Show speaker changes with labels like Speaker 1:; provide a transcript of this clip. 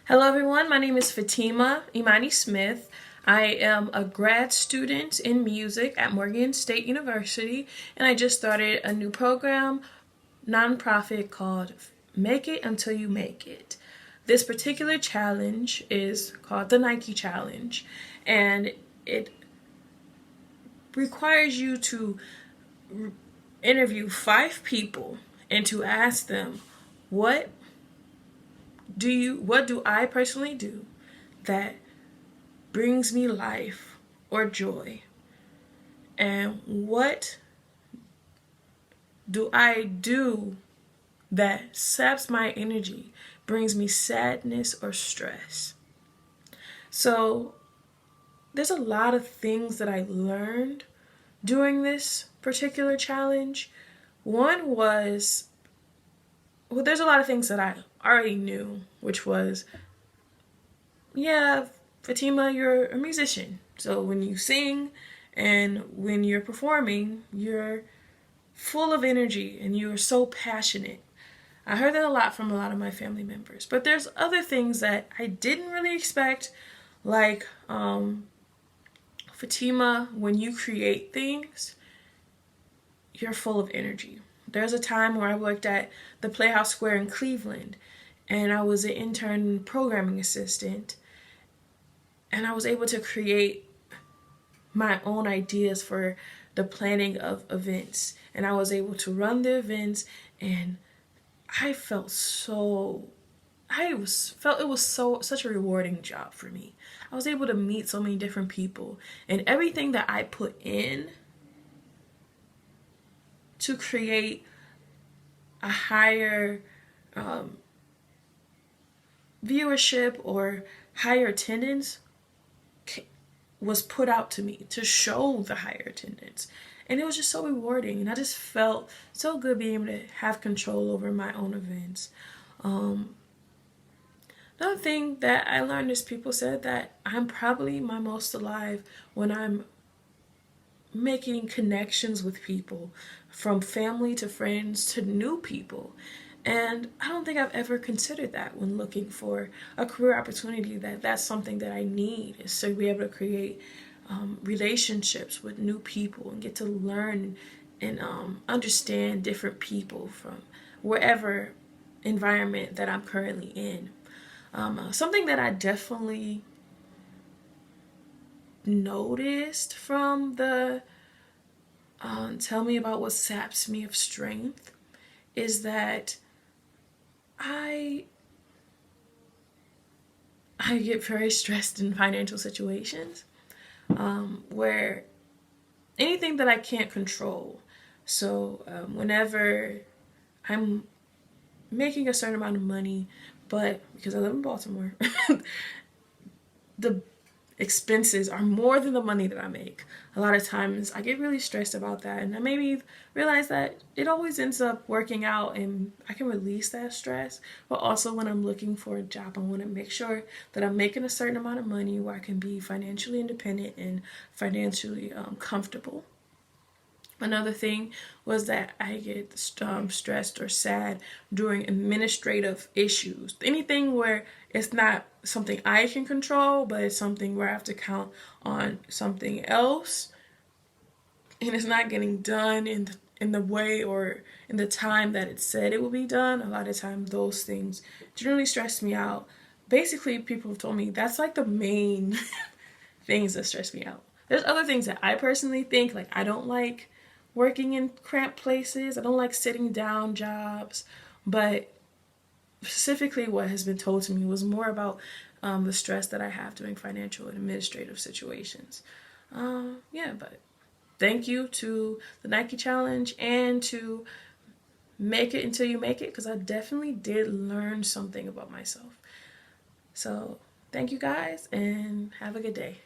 Speaker 1: Hello everyone, my name is Fatima Imani Smith. I am a grad student in music at Morgan State University, and I just started a new program, nonprofit called Make It Until You Make It. This particular challenge is called the Nike Challenge, and it requires you to interview 5 people and to ask them, what do I personally do that brings me life or joy? And what do I do that saps my energy, brings me sadness or stress? So there's a lot of things that I learned during this particular challenge. One was, well, there's a lot of things that I already knew, which was, yeah, Fatima, you're a musician. So when you sing and when you're performing, you're full of energy and you're so passionate. I heard that a lot from a lot of my family members. But there's other things that I didn't really expect, like Fatima, when you create things, you're full of energy. There's a time where I worked at the Playhouse Square in Cleveland, and I was an intern programming assistant, and I was able to create my own ideas for the planning of events, and I was able to run the events, and I felt it was such a rewarding job for me. I was able to meet so many different people, and everything that I put in to create a higher viewership or higher attendance was put out to me to show the higher attendance. And it was just so rewarding, and I just felt so good being able to have control over my own events. Another thing that I learned is people said that I'm probably my most alive when I'm making connections with people, from family to friends to new people. And I don't think I've ever considered that when looking for a career opportunity, that's something that I need, is to be able to create relationships with new people and get to learn and understand different people from wherever environment that I'm currently in. Something that I definitely noticed from the tell me about what saps me of strength is that I get very stressed in financial situations where anything that I can't control. So whenever I'm making a certain amount of money, but because I live in Baltimore, the expenses are more than the money that I make. A lot of times I get really stressed about that, and I maybe realize that it always ends up working out and I can release that stress. But also when I'm looking for a job, I want to make sure that I'm making a certain amount of money where I can be financially independent and financially comfortable. Another thing was that I get stressed or sad during administrative issues. Anything where it's not something I can control, but it's something where I have to count on something else, and it's not getting done in the way or in the time that it said it will be done. A lot of times those things generally stress me out. Basically, people have told me that's like the main things that stress me out. There's other things that I personally think, like I don't like working in cramped places. I don't like sitting down jobs, but specifically what has been told to me was more about the stress that I have doing financial and administrative situations. But thank you to the Nike Challenge and to Make It Until You Make It, because I definitely did learn something about myself. So thank you guys, and have a good day.